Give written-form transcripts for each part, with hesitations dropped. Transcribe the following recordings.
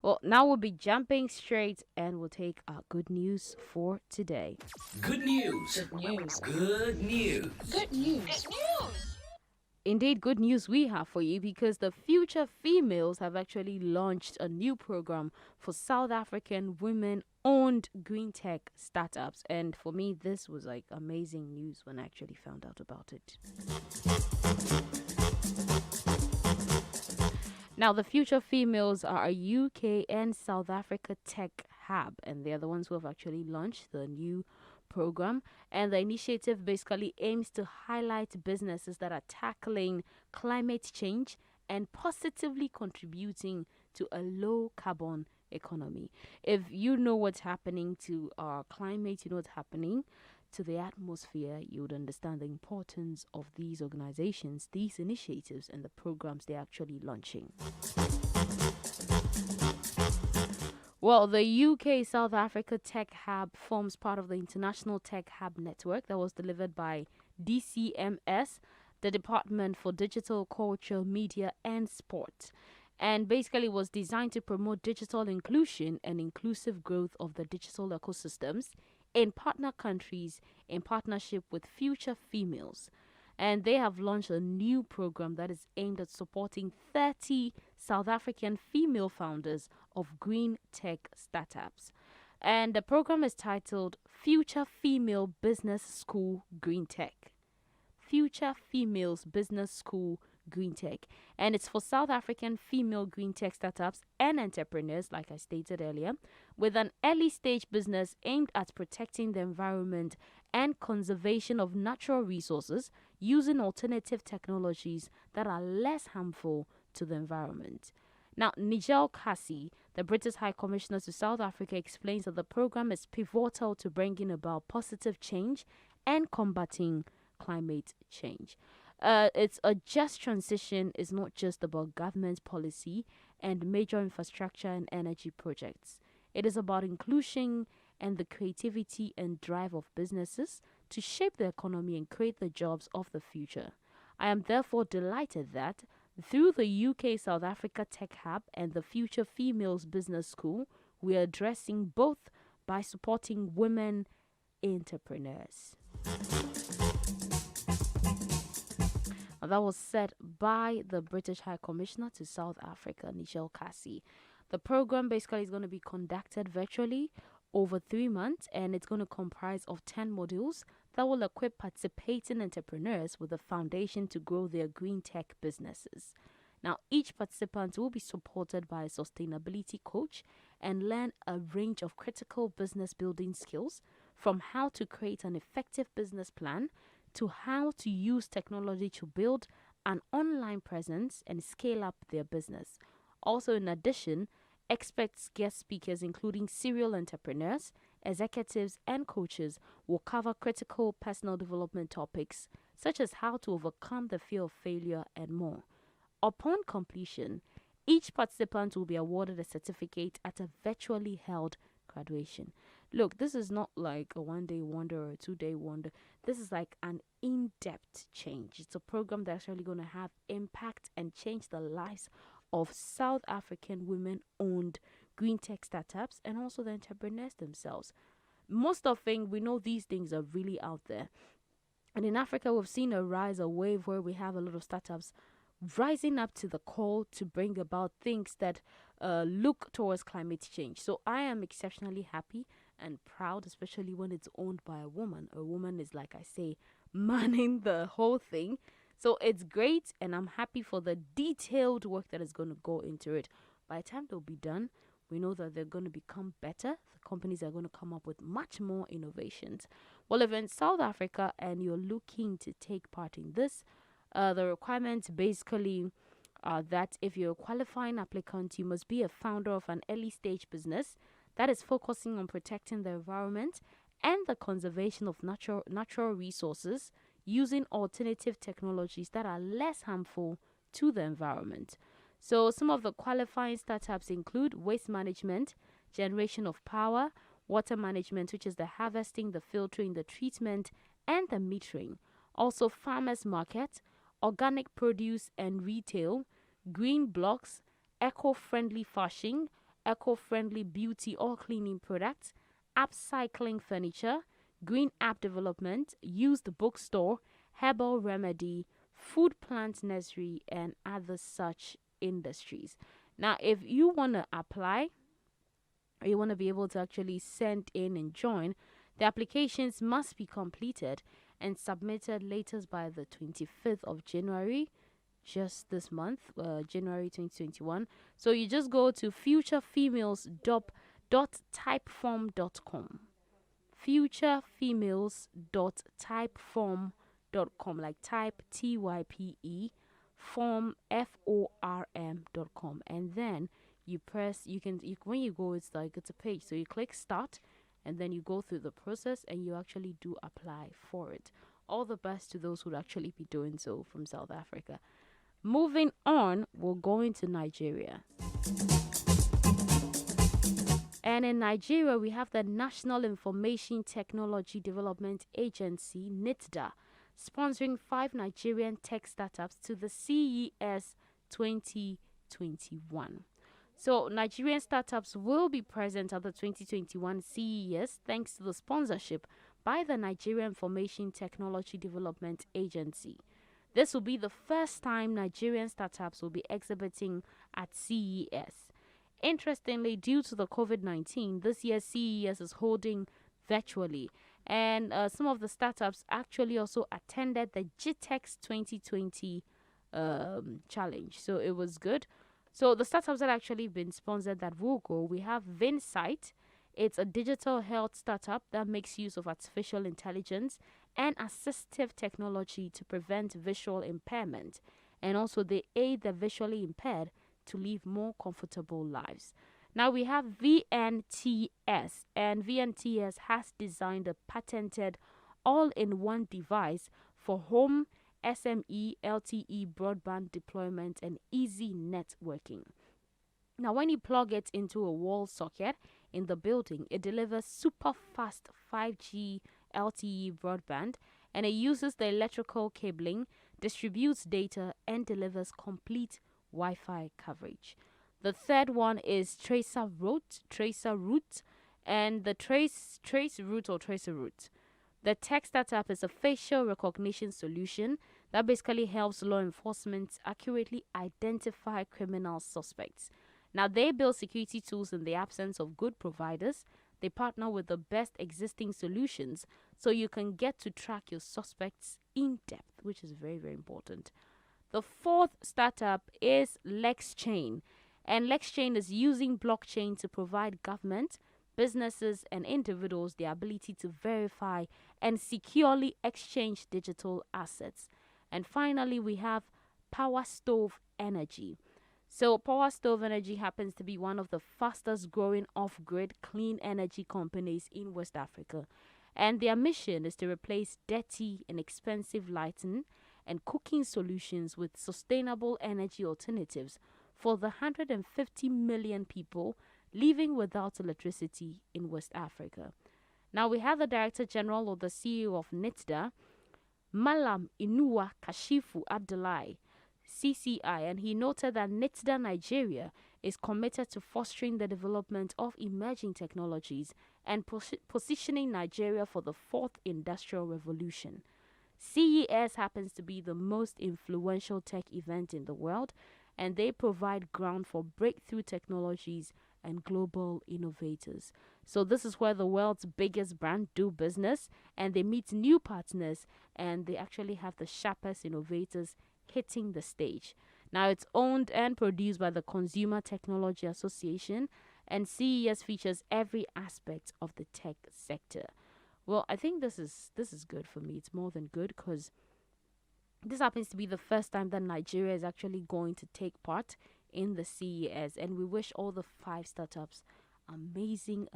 Well, now we'll be jumping straight and we'll take our good news for today. Good news. Good news. Good news. Good news. Indeed, good news we have for you because the Future Females have actually launched a new program for South African women owned green tech startups. And for me, this was like amazing news when I actually found out about it. Now, the Future Females are a UK and South Africa tech hub, and they're the ones who have actually launched the new program. And the initiative basically aims to highlight businesses that are tackling climate change and positively contributing to a low carbon economy. If you know what's happening to our climate, you know what's happening to the atmosphere, you would understand the importance of these organizations, these initiatives, and the programs they're actually launching. Well, the UK South Africa Tech Hub forms part of the International Tech Hub network that was delivered by DCMS, the Department for Digital Culture, Media and Sport, and basically was designed to promote digital inclusion and inclusive growth of the digital ecosystems in partner countries in partnership with Future Females. And they have launched a new program that is aimed at supporting 30 South African female founders of green tech startups. And the program is titled Future Female Business School Greentech. Future Females Business School Greentech. And it's for South African female green tech startups and entrepreneurs, like I stated earlier, with an early stage business aimed at protecting the environment and conservation of natural resources using alternative technologies that are less harmful to the environment. Now, Nigel Cassie, the British High Commissioner to South Africa, explains that the program is pivotal to bringing about positive change and combating climate change. It's a just transition is not just about government policy and major infrastructure and energy projects. It is about inclusion and the creativity and drive of businesses to shape the economy and create the jobs of the future. I am therefore delighted that through the UK South Africa Tech Hub and the Future Females Business School, we are addressing both by supporting women entrepreneurs. That was said by the British High Commissioner to South Africa, Nigel Cassie. The program basically is going to be conducted virtually over 3 months, and it's going to comprise of 10 modules that will equip participating entrepreneurs with a foundation to grow their green tech businesses. Now, each participant will be supported by a sustainability coach and learn a range of critical business building skills, from how to create an effective business plan to how to use technology to build an online presence and scale up their business. Also, in addition, experts, guest speakers, including serial entrepreneurs, executives, and coaches, will cover critical personal development topics such as how to overcome the fear of failure and more. Upon completion, each participant will be awarded a certificate at a virtually held graduation. Look, this is not like a 1 day wonder or a 2 day wonder. This is like an in-depth change. It's a program that's actually going to have impact and change the lives of South African women-owned green tech startups and also the entrepreneurs themselves. Most of things, we know these things are really out there. And in Africa, we've seen a rise, a wave where we have a lot of startups rising up to the call to bring about things that look towards climate change. So I am exceptionally happy and proud, especially when it's owned by a woman. A woman is, like I say, manning the whole thing. So it's great, and I'm happy for the detailed work that is going to go into it. By the time they'll be done, we know that they're going to become better. The companies are going to come up with much more innovations. Well, if you're in South Africa and you're looking to take part in this, the requirements basically are that if you're a qualifying applicant, you must be a founder of an early stage business that is focusing on protecting the environment and the conservation of natural resources using alternative technologies that are less harmful to the environment. So some of the qualifying startups include waste management, generation of power, water management, which is the harvesting, the filtering, the treatment, and the metering. Also farmers market, organic produce and retail, green blocks, eco-friendly fashion, eco-friendly beauty or cleaning products, upcycling furniture, green app development, used bookstore, herbal remedy, food plant nursery, and other such industries. Now, if you want to apply, or you want to be able to actually send in and join, the applications must be completed and submitted latest by the 25th of January, just this month, January 2021. So you just go to futurefemales.typeform.com. futurefemales.typeform.com, like type TYPE, form FORM.com, and then you press, when you go, it's like it's a page, so you click start, and then you go through the process and you actually do apply for it. All the best to those who would actually be doing so from South Africa. Moving on, we're going to Nigeria. And in Nigeria, we have the National Information Technology Development Agency, NITDA, sponsoring 5 Nigerian tech startups to the CES 2021. So Nigerian startups will be present at the 2021 CES thanks to the sponsorship by the Nigeria Information Technology Development Agency. This will be the first time Nigerian startups will be exhibiting at CES. Interestingly, due to the COVID-19, this year's CES is holding virtually, and some of the startups actually also attended the GTEX 2020 challenge, so it was good. So the startups that actually been sponsored that will go, we have Vinsight. It's a digital health startup that makes use of artificial intelligence and assistive technology to prevent visual impairment, and also they aid the visually impaired to live more comfortable lives. Now we have VNTS, and VNTS has designed a patented all-in-one device for home SME LTE broadband deployment and easy networking. Now when you plug it into a wall socket in the building, it delivers super fast 5G LTE broadband, and it uses the electrical cabling, distributes data, and delivers complete Wi-Fi coverage. The third one is Tracer Root, and the Trace Root. The tech startup is a facial recognition solution that basically helps law enforcement accurately identify criminal suspects. Now they build security tools in the absence of good providers. They partner with the best existing solutions so you can get to track your suspects in depth, which is very, very important. The fourth startup is LexChain, and LexChain is using blockchain to provide government, businesses, and individuals the ability to verify and securely exchange digital assets. And finally, we have Power Stove Energy. So Power Stove Energy happens to be one of the fastest growing off-grid clean energy companies in West Africa. And their mission is to replace dirty and expensive lighting and cooking solutions with sustainable energy alternatives for the 150 million people living without electricity in West Africa. Now we have the Director General or the CEO of NITDA, Malam Inuwa Kashifu Abdullahi, CCI, and he noted that NITDA Nigeria is committed to fostering the development of emerging technologies and positioning Nigeria for the fourth industrial revolution. CES happens to be the most influential tech event in the world, and they provide ground for breakthrough technologies and global innovators. So this is where the world's biggest brand do business, and they meet new partners, and they actually have the sharpest innovators hitting the stage. Now it's owned and produced by the Consumer Technology Association, and CES features every aspect of the tech sector. Well, I think this is good for me. It's more than good because this happens to be the first time that Nigeria is actually going to take part in the CES, and we wish all the 5 startups amazing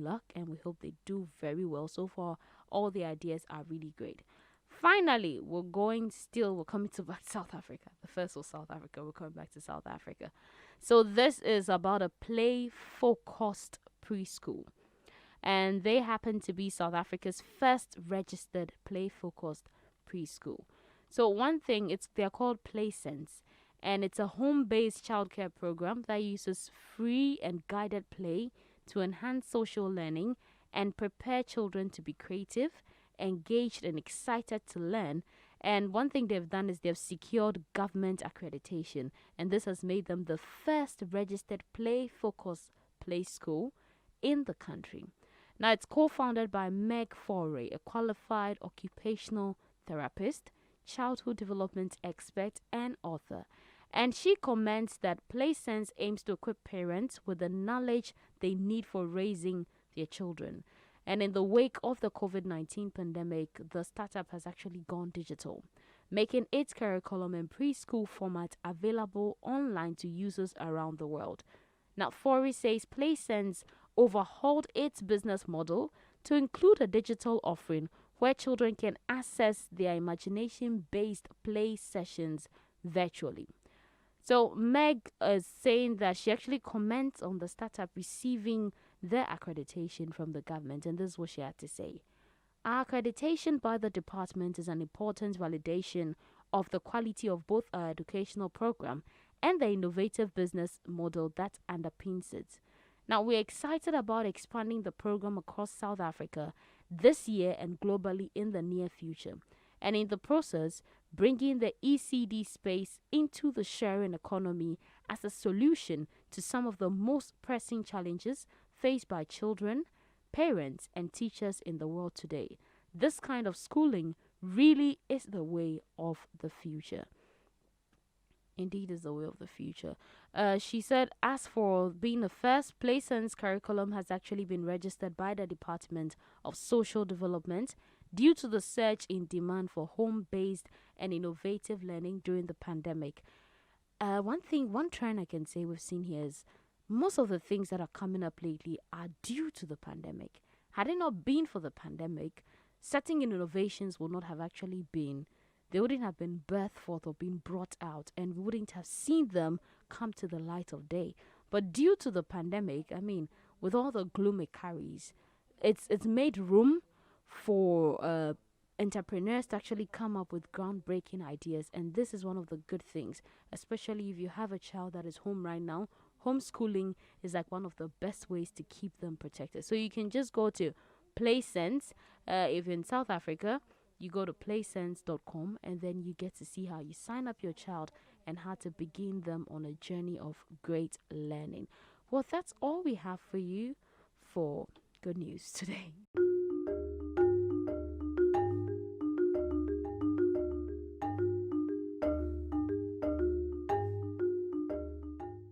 luck, and we hope they do very well. So far, all the ideas are really great. Finally, we're coming back to South Africa. The first was South Africa. We're coming back to South Africa. So this is about a play-focused preschool. And they happen to be South Africa's first registered play-focused preschool. So one thing, they're called PlaySense. and it's a home-based childcare program that uses free and guided play to enhance social learning and prepare children to be creative, engaged, and excited to learn. And one thing they've done is they've secured government accreditation, and this has made them the first registered play-focused play school in the country. Now, it's co-founded by Meg Foray, a qualified occupational therapist, childhood development expert, and author. And she comments that PlaySense aims to equip parents with the knowledge they need for raising their children. And in the wake of the COVID-19 pandemic, the startup has actually gone digital, making its curriculum and preschool format available online to users around the world. Now, Foray says PlaySense overhauled its business model to include a digital offering where children can access their imagination-based play sessions virtually. So Meg is saying that she actually comments on the startup receiving their accreditation from the government, and this is what she had to say. Our accreditation by the department is an important validation of the quality of both our educational program and the innovative business model that underpins it. Now, we're excited about expanding the program across South Africa this year and globally in the near future, and in the process, bringing the ECD space into the sharing economy as a solution to some of the most pressing challenges faced by children, parents, and teachers in the world today. This kind of schooling really is the way of the future. Indeed is the way of the future. She said, as for being the first, PlaySense curriculum has actually been registered by the Department of Social Development due to the surge in demand for home-based and innovative learning during the pandemic. One trend I can say we've seen here is most of the things that are coming up lately are due to the pandemic. Had it not been for the pandemic, certain innovations would not have actually been, they wouldn't have been birthed forth or been brought out, and we wouldn't have seen them come to the light of day. But due to the pandemic, I mean, with all the gloom it carries, it's made room for entrepreneurs to actually come up with groundbreaking ideas, and this is one of the good things, especially if you have a child that is home right now. Homeschooling is like one of the best ways to keep them protected. So you can just go to PlaySense. If you're in South Africa, you go to playsense.com, and then you get to see how you sign up your child and how to begin them on a journey of great learning. Well, that's all we have for you for good news today.